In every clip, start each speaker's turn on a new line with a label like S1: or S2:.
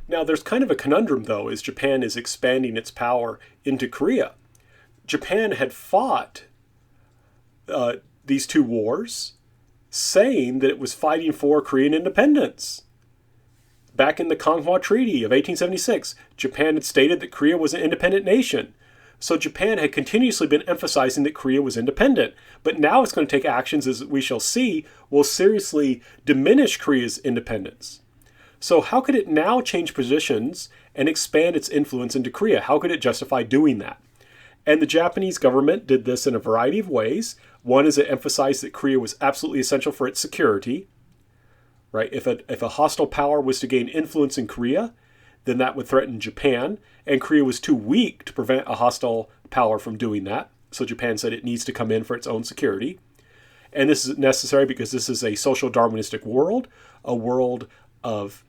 S1: Now, there's kind of a conundrum, though, as Japan is expanding its power into Korea. Japan had fought these two wars, saying that it was fighting for Korean independence. Back in the Konghwa Treaty of 1876, Japan had stated that Korea was an independent nation. So Japan had continuously been emphasizing that Korea was independent. But now it's going to take actions, as we shall see, will seriously diminish Korea's independence. So how could it now change positions and expand its influence into Korea? How could it justify doing that? And the Japanese government did this in a variety of ways. One is it emphasized that Korea was absolutely essential for its security. Right? If a hostile power was to gain influence in Korea, then that would threaten Japan. And Korea was too weak to prevent a hostile power from doing that. So Japan said it needs to come in for its own security. And this is necessary because this is a social Darwinistic world, a world of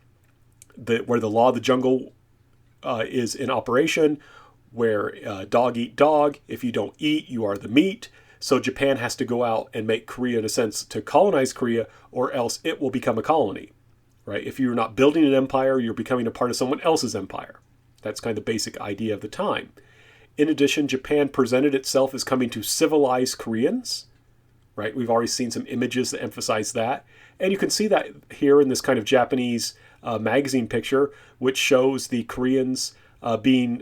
S1: where the law of the jungle is in operation, where dog eat dog. If you don't eat, you are the meat. So Japan has to go out and make Korea, in a sense, to colonize Korea, or else it will become a colony. Right? If you're not building an empire, you're becoming a part of someone else's empire. That's kind of the basic idea of the time. In addition, Japan presented itself as coming to civilize Koreans. Right? We've already seen some images that emphasize that. And you can see that here in this kind of Japanese magazine picture, which shows the Koreans being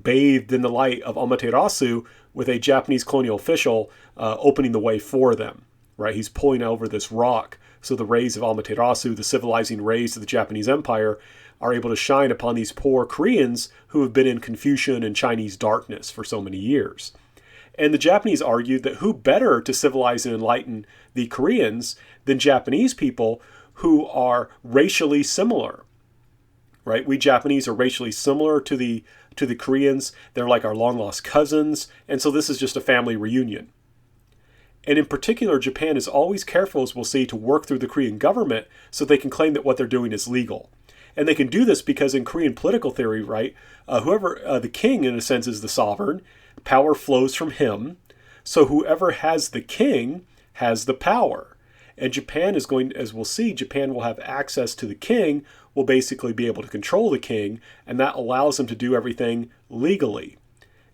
S1: bathed in the light of Amaterasu, with a Japanese colonial official opening the way for them. Right? He's pulling over this rock, so the rays of Amaterasu, the civilizing rays of the Japanese Empire, are able to shine upon these poor Koreans who have been in Confucian and Chinese darkness for so many years. And the Japanese argued that who better to civilize and enlighten the Koreans than Japanese people who are racially similar. Right? We Japanese are racially similar to the Koreans. They're like our long-lost cousins. And so this is just a family reunion. And in particular, Japan is always careful, as we'll see, to work through the Korean government so they can claim that what they're doing is legal. And they can do this because in Korean political theory, right, the king, in a sense, is the sovereign. Power flows from him. So whoever has the king has the power. And Japan is going, as we'll see, Japan will have access to the king, will basically be able to control the king, and that allows them to do everything legally.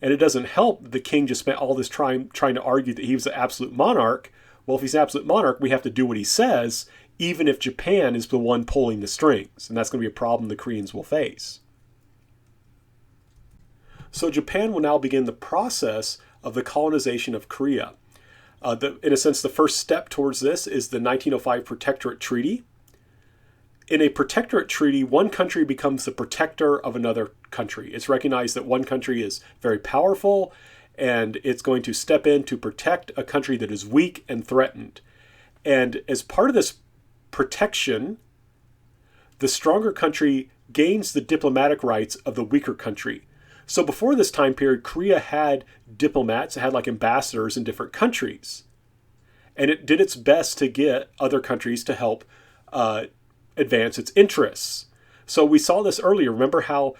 S1: And it doesn't help that the king just spent all this time trying to argue that he was the absolute monarch. Well, if he's an absolute monarch, we have to do what he says, even if Japan is the one pulling the strings. And that's going to be a problem the Koreans will face. So Japan will now begin the process of the colonization of Korea. In a sense, the first step towards this is the 1905 Protectorate Treaty. In a protectorate treaty, one country becomes the protector of another country. It's recognized that one country is very powerful, and it's going to step in to protect a country that is weak and threatened. And as part of this protection, the stronger country gains the diplomatic rights of the weaker country. So before this time period, Korea had diplomats, it had like ambassadors in different countries. And it did its best to get other countries to help advance its interests. So we saw this earlier. Remember how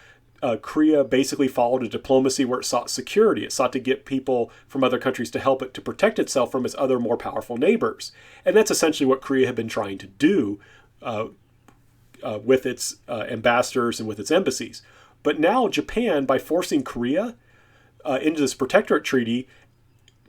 S1: Korea basically followed a diplomacy where it sought security. It sought to get people from other countries to help it to protect itself from its other more powerful neighbors. And that's essentially what Korea had been trying to do with its ambassadors and with its embassies. But now Japan, by forcing Korea into this protectorate treaty,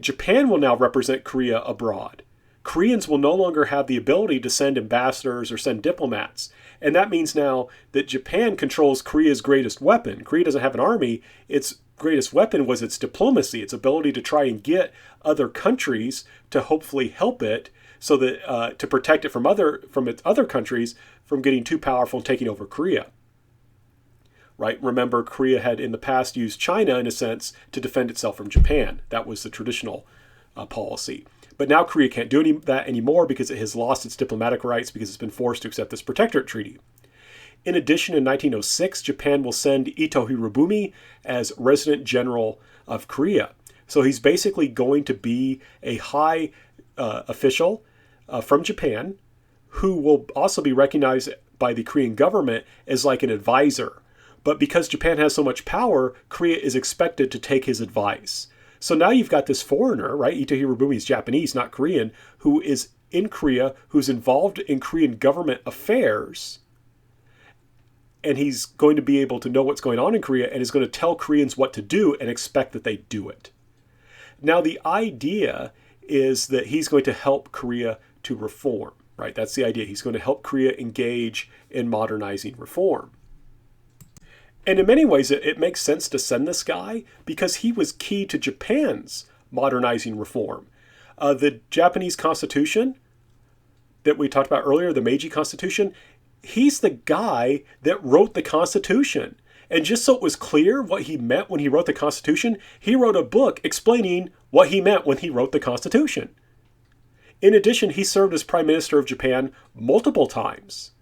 S1: Japan will now represent Korea abroad. Koreans will no longer have the ability to send ambassadors or send diplomats. And that means now that Japan controls Korea's greatest weapon. Korea doesn't have an army. Its greatest weapon was its diplomacy, its ability to try and get other countries to hopefully help it so that to protect it from its other countries from getting too powerful and taking over Korea. Right? Remember, Korea had in the past used China, in a sense, to defend itself from Japan. That was the traditional policy. But now Korea can't do that anymore because it has lost its diplomatic rights because it's been forced to accept this protectorate treaty. In addition, in 1906, Japan will send Ito Hirobumi as resident general of Korea. So he's basically going to be a high official from Japan who will also be recognized by the Korean government as like an advisor. But because Japan has so much power, Korea is expected to take his advice. So now you've got this foreigner, right? Ito Hirobumi is Japanese, not Korean, who is in Korea, who's involved in Korean government affairs. and he's going to be able to know what's going on in Korea and is going to tell Koreans what to do and expect that they do it. Now, the idea is that he's going to help Korea to reform, right? That's the idea. He's going to help Korea engage in modernizing reform. And in many ways, it makes sense to send this guy because he was key to Japan's modernizing reform. The Japanese Constitution that we talked about earlier, the Meiji Constitution, he's the guy that wrote the Constitution. And just so it was clear what he meant when he wrote the Constitution, he wrote a book explaining what he meant when he wrote the Constitution. In addition, he served as Prime Minister of Japan multiple times.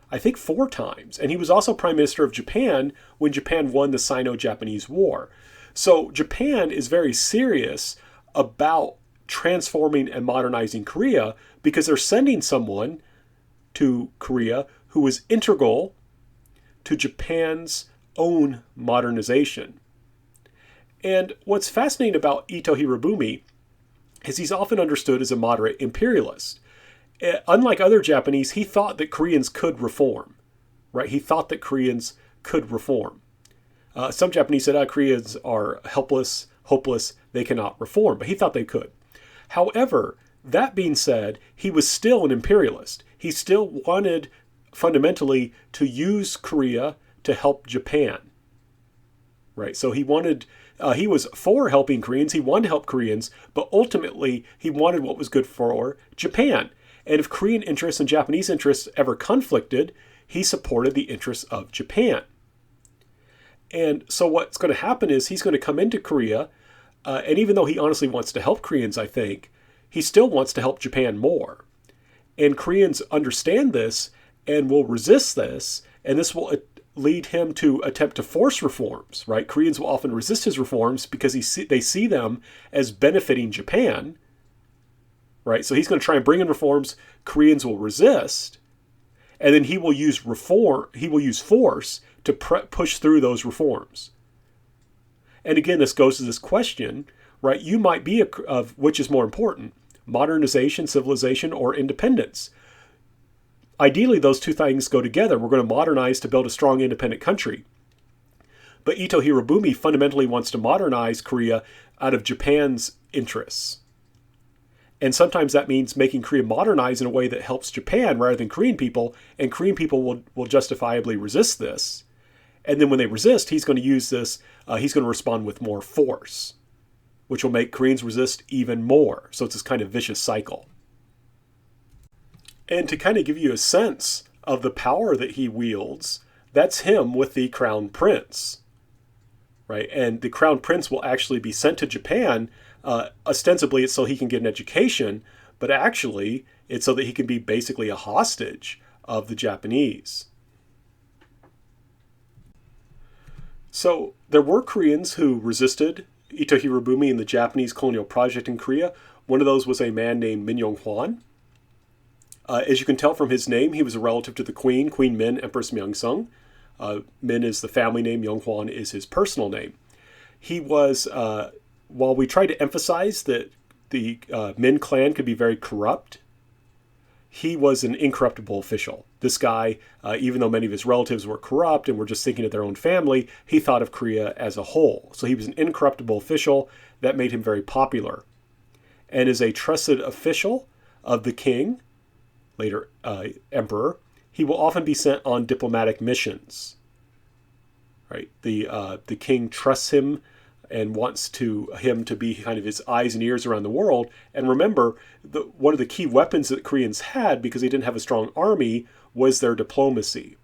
S1: I think 4 times. And he was also Prime Minister of Japan when Japan won the Sino-Japanese War. So Japan is very serious about transforming and modernizing Korea because they're sending someone to Korea who is integral to Japan's own modernization. And what's fascinating about Ito Hirobumi is he's often understood as a moderate imperialist. Unlike other Japanese, he thought that Koreans could reform, right? He thought that Koreans could reform. Some Japanese said, Koreans are helpless, hopeless, they cannot reform, but he thought they could. However, that being said, he was still an imperialist. He still wanted fundamentally to use Korea to help Japan, right? So he was for helping Koreans, he wanted to help Koreans, but ultimately he wanted what was good for Japan. And if Korean interests and Japanese interests ever conflicted, he supported the interests of Japan. And so what's going to happen is he's going to come into Korea, and even though he honestly wants to help Koreans, I think, he still wants to help Japan more. And Koreans understand this and will resist this, and this will lead him to attempt to force reforms, right? Koreans will often resist his reforms because they see them as benefiting Japan, right? So he's going to try and bring in reforms Koreans will resist, and then he will use force to push through those reforms. And again, this goes to this question, right? You might be of which is more important, modernization, civilization, or independence. Ideally, those two things go together. We're going to modernize to build a strong, independent country. But Ito Hirobumi fundamentally wants to modernize Korea out of Japan's interests. And sometimes that means making Korea modernize in a way that helps Japan rather than Korean people, and Korean people will justifiably resist this. And then when they resist, he's going to use this, he's going to respond with more force, which will make Koreans resist even more. So it's this kind of vicious cycle. And to kind of give you a sense of the power that he wields, that's him with the crown prince, right? And the crown prince will actually be sent to Japan. Ostensibly, it's so he can get an education, but actually, it's so that he can be basically a hostage of the Japanese. So there were Koreans who resisted Ito Hirobumi and the Japanese colonial project in Korea. One of those was a man named Yeong-hwan. As you can tell from his name, he was a relative to the Queen Min, Empress Myeongsung. Min is the family name, Yeong-hwan is his personal name. He was, while we try to emphasize that the Min clan could be very corrupt, he was an incorruptible official. This guy, even though many of his relatives were corrupt and were just thinking of their own family, he thought of Korea as a whole. So he was an incorruptible official that made him very popular. And as a trusted official of the king, later emperor, he will often be sent on diplomatic missions. Right? The king trusts him and wants him to be kind of his eyes and ears around the world. And remember, one of the key weapons that Koreans had, because they didn't have a strong army, was their diplomacy.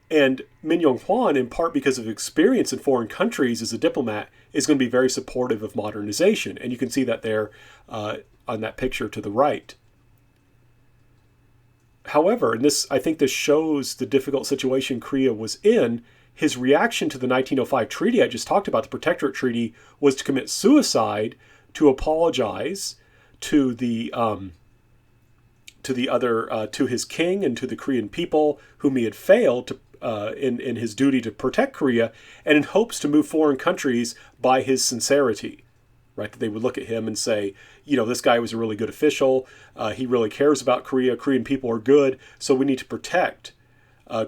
S1: And Min Yeong-hwan, in part because of experience in foreign countries as a diplomat, is going to be very supportive of modernization. And you can see that there on that picture to the right. However, and I think this shows the difficult situation Korea was in, his reaction to the 1905 treaty I just talked about, the Protectorate Treaty, was to commit suicide to apologize to to his king and to the Korean people whom he had failed to in his duty to protect Korea, and in hopes to move foreign countries by his sincerity. Right, that they would look at him and say, this guy was a really good official. He really cares about Korea. Korean people are good, so we need to protect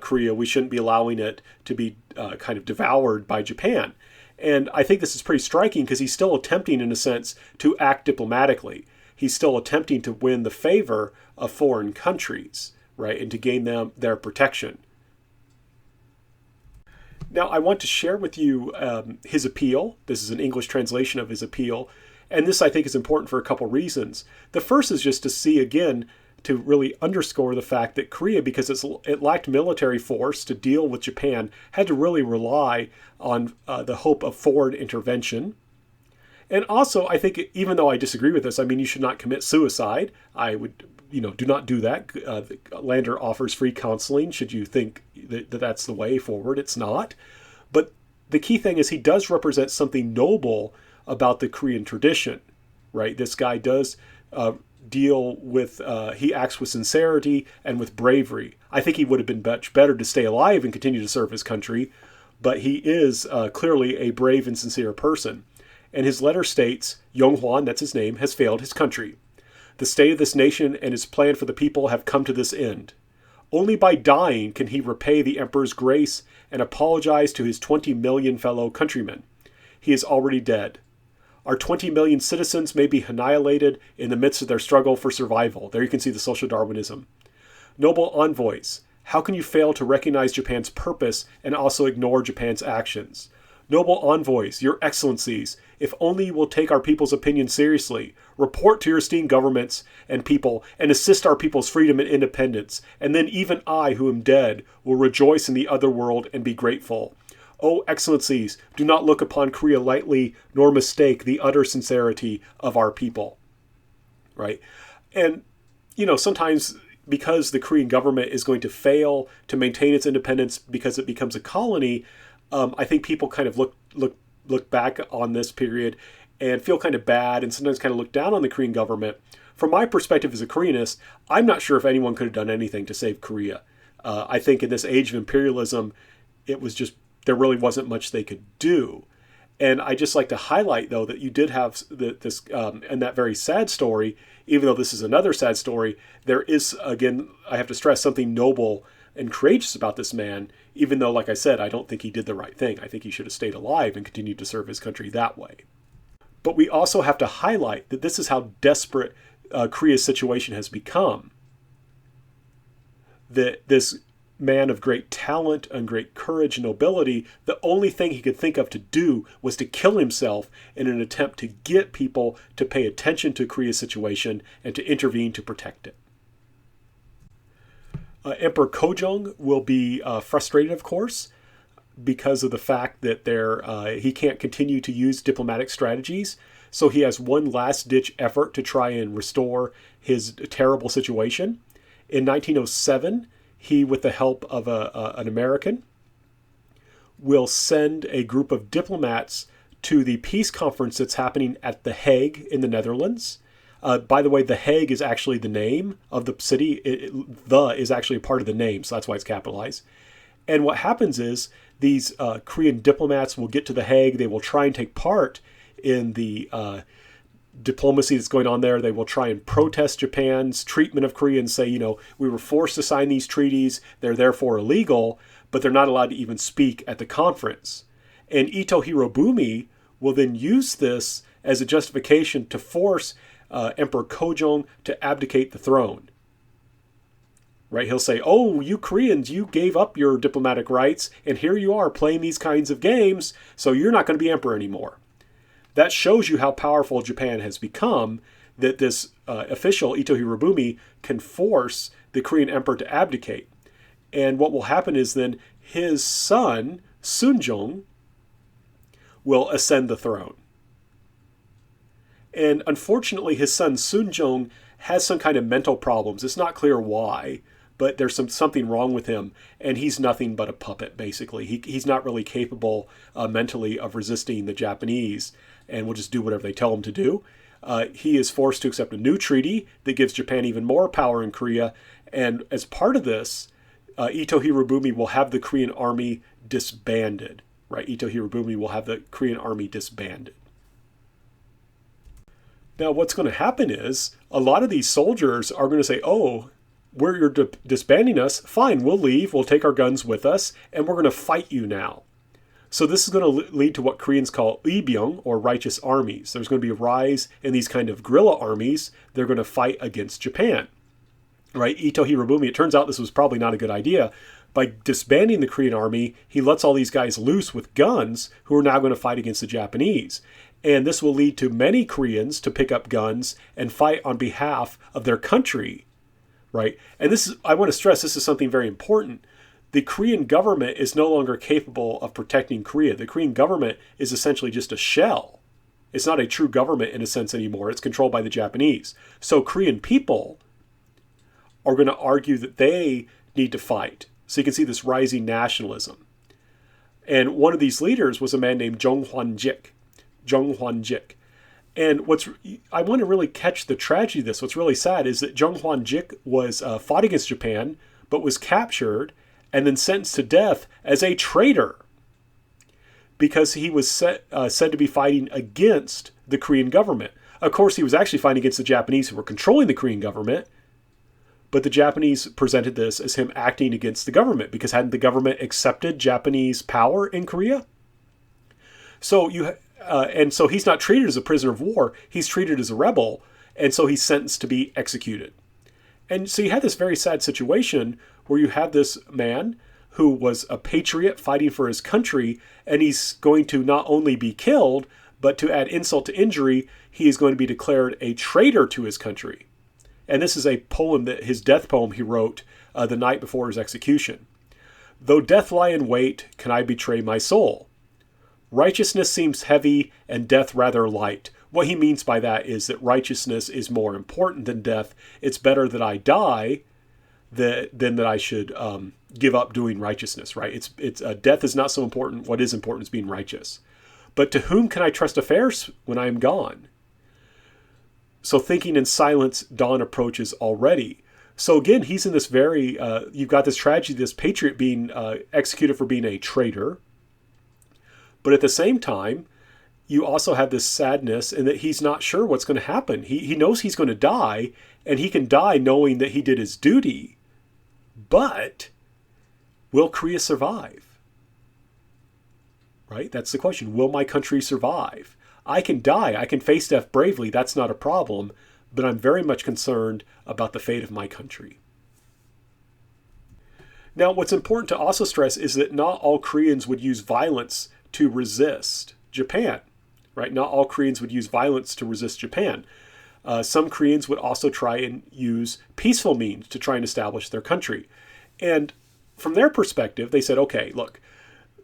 S1: Korea. We shouldn't be allowing it to be kind of devoured by Japan. And I think this is pretty striking because he's still attempting, in a sense, to act diplomatically. He's still attempting to win the favor of foreign countries, right, and to gain their protection. Now, I want to share with you his appeal. This is an English translation of his appeal. And this, I think, is important for a couple reasons. The first is just to see, again, to really underscore the fact that Korea, because it lacked military force to deal with Japan, had to really rely on the hope of foreign intervention. And also, I think, even though I disagree with this, I mean, you should not commit suicide. I would, do not do that. Lander offers free counseling should you think that that's the way forward. It's not. But the key thing is he does represent something noble about the Korean tradition, right? This guy does deal with, he acts with sincerity and with bravery. I think he would have been much better to stay alive and continue to serve his country, but he is clearly a brave and sincere person. And his letter states, Yeong-hwan, that's his name, has failed his country. The state of this nation and his plan for the people have come to this end. Only by dying can he repay the emperor's grace and apologize to his 20 million fellow countrymen. He is already dead. Our 20 million citizens may be annihilated in the midst of their struggle for survival. There you can see the social Darwinism. Noble envoys, how can you fail to recognize Japan's purpose and also ignore Japan's actions? Noble envoys, your excellencies, if only you will take our people's opinion seriously, report to your esteemed governments and people, and assist our people's freedom and independence, and then even I, who am dead, will rejoice in the other world and be grateful. O excellencies, do not look upon Korea lightly, nor mistake the utter sincerity of our people. Right? And, sometimes because the Korean government is going to fail to maintain its independence because it becomes a colony, I think people kind of look back on this period and feel kind of bad and sometimes kind of look down on the Korean government. From my perspective as a Koreanist, I'm not sure if anyone could have done anything to save Korea. I think in this age of imperialism, there really wasn't much they could do. And I just like to highlight, though, that you did have this, and that very sad story, even though this is another sad story, there is, again, I have to stress something noble and courageous about this man, even though, like I said, I don't think he did the right thing. I think he should have stayed alive and continued to serve his country that way. But we also have to highlight that this is how desperate Korea's situation has become. That this man of great talent and great courage and nobility, the only thing he could think of to do was to kill himself in an attempt to get people to pay attention to Korea's situation and to intervene to protect it. Emperor Kojong will be frustrated, of course, because of the fact that he can't continue to use diplomatic strategies. So he has one last-ditch effort to try and restore his terrible situation. In 1907, he, with the help of an American, will send a group of diplomats to the peace conference that's happening at The Hague in the Netherlands. By the way, The Hague is actually the name of the city. The is actually a part of the name, so that's why it's capitalized. And what happens is these Korean diplomats will get to The Hague. They will try and take part in the diplomacy that's going on there. They will try and protest Japan's treatment of Korea and say, we were forced to sign these treaties. They're therefore illegal, but they're not allowed to even speak at the conference. And Ito Hirobumi will then use this as a justification to force Emperor Kojong to abdicate the throne. Right? He'll say, oh, you Koreans, you gave up your diplomatic rights, and here you are playing these kinds of games, so you're not going to be emperor anymore. That shows you how powerful Japan has become, that this official, Ito Hirobumi, can force the Korean emperor to abdicate. And what will happen is then his son, Sunjong, will ascend the throne. And unfortunately, his son Sunjong has some kind of mental problems. It's not clear why, but there's something wrong with him, and he's nothing but a puppet, basically. He's not really capable mentally of resisting the Japanese, and will just do whatever they tell him to do. He is forced to accept a new treaty that gives Japan even more power in Korea, and as part of this, Ito Hirobumi will have the Korean army disbanded. Right? Ito Hirobumi will have the Korean army disbanded. Now, what's going to happen is a lot of these soldiers are going to say, oh, you're disbanding us, fine, we'll leave, we'll take our guns with us, and we're going to fight you now. So this is going to lead to what Koreans call Ibyung, or righteous armies. There's going to be a rise in these kind of guerrilla armies. They're going to fight against Japan. Right? Ito Hirobumi, it turns out this was probably not a good idea. By disbanding the Korean army, he lets all these guys loose with guns who are now going to fight against the Japanese. And this will lead to many Koreans to pick up guns and fight on behalf of their country. Right? And this is, I want to stress, this is something very important. The Korean government is no longer capable of protecting Korea. The Korean government is essentially just a shell. It's not a true government in a sense anymore. It's controlled by the Japanese. So Korean people are going to argue that they need to fight. So you can see this rising nationalism. And one of these leaders was a man named Yeong-hwan. And I want to really catch the tragedy of this. What's really sad is that Yeong-hwan was fought against Japan, but was captured and then sentenced to death as a traitor because he was said to be fighting against the Korean government. Of course, he was actually fighting against the Japanese who were controlling the Korean government, but the Japanese presented this as him acting against the government because hadn't the government accepted Japanese power in Korea? So so he's not treated as a prisoner of war, he's treated as a rebel, and so he's sentenced to be executed. And so you had this very sad situation where you have this man who was a patriot fighting for his country, and he's going to not only be killed, but to add insult to injury, he is going to be declared a traitor to his country. And this is a poem, his death poem he wrote the night before his execution. Though death lie in wait, can I betray my soul? Righteousness seems heavy and death rather light. What he means by that is that righteousness is more important than death. It's better that I die than that I should give up doing righteousness, right? It's death is not so important. What is important is being righteous. But to whom can I trust affairs when I am gone? So thinking in silence, dawn approaches already. So again, he's in this very, you've got this tragedy, this patriot being executed for being a traitor. But at the same time, you also have this sadness in that he's not sure what's going to happen. He knows he's going to die, and he can die knowing that he did his duty. But will Korea survive? Right? That's the question. Will my country survive? I can die. I can face death bravely. That's not a problem. But I'm very much concerned about the fate of my country. Now, what's important to also stress is that not all Koreans would use violence to resist Japan. Right? Not all Koreans would use violence to resist Japan. Some Koreans would also try and use peaceful means to try and establish their country. And from their perspective, they said, okay, look,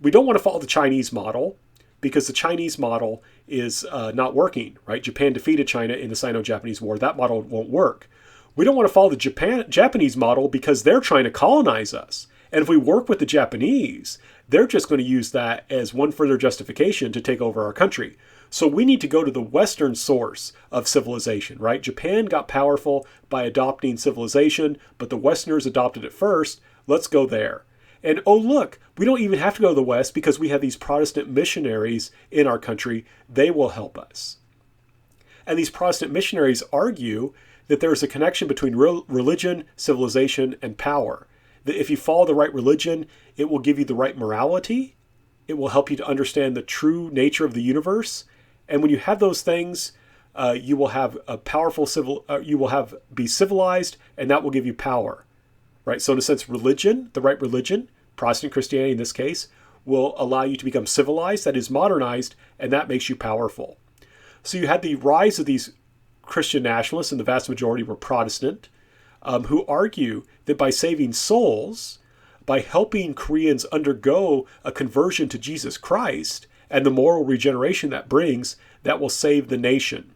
S1: we don't want to follow the Chinese model because the Chinese model is not working, right? Japan defeated China in the Sino-Japanese War. That model won't work. We don't want to follow the Japanese model because they're trying to colonize us. And if we work with the Japanese, they're just going to use that as one further justification to take over our country. So we need to go to the Western source of civilization, right? Japan got powerful by adopting civilization, but the Westerners adopted it first. Let's go there. And oh, look, we don't even have to go to the West because we have these Protestant missionaries in our country. They will help us. And these Protestant missionaries argue that there is a connection between religion, civilization, and power. That if you follow the right religion, it will give you the right morality. It will help you to understand the true nature of the universe. And when you have those things, you will have a powerful be civilized, and that will give you power. Right? So in a sense, religion, the right religion, Protestant Christianity in this case, will allow you to become civilized, that is modernized, and that makes you powerful. So you had the rise of these Christian nationalists, and the vast majority were Protestant, who argue that by saving souls, by helping Koreans undergo a conversion to Jesus Christ and the moral regeneration that brings, that will save the nation.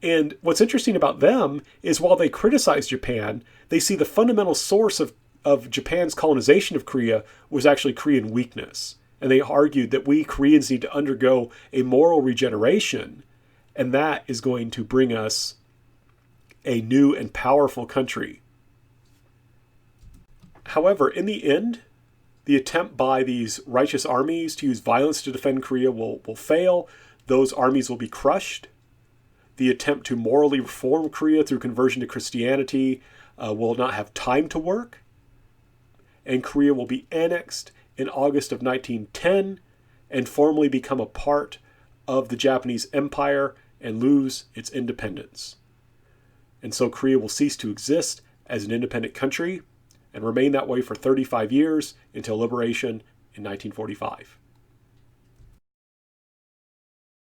S1: And what's interesting about them is while they criticize Japan, they see the fundamental source of Japan's colonization of Korea was actually Korean weakness. And they argued that we Koreans need to undergo a moral regeneration, and that is going to bring us a new and powerful country. However, in the end, the attempt by these righteous armies to use violence to defend Korea will fail. Those armies will be crushed. The attempt to morally reform Korea through conversion to Christianity will not have time to work, and Korea will be annexed in August of 1910 and formally become a part of the Japanese Empire and lose its independence. And so Korea will cease to exist as an independent country and remain that way for 35 years until liberation in 1945.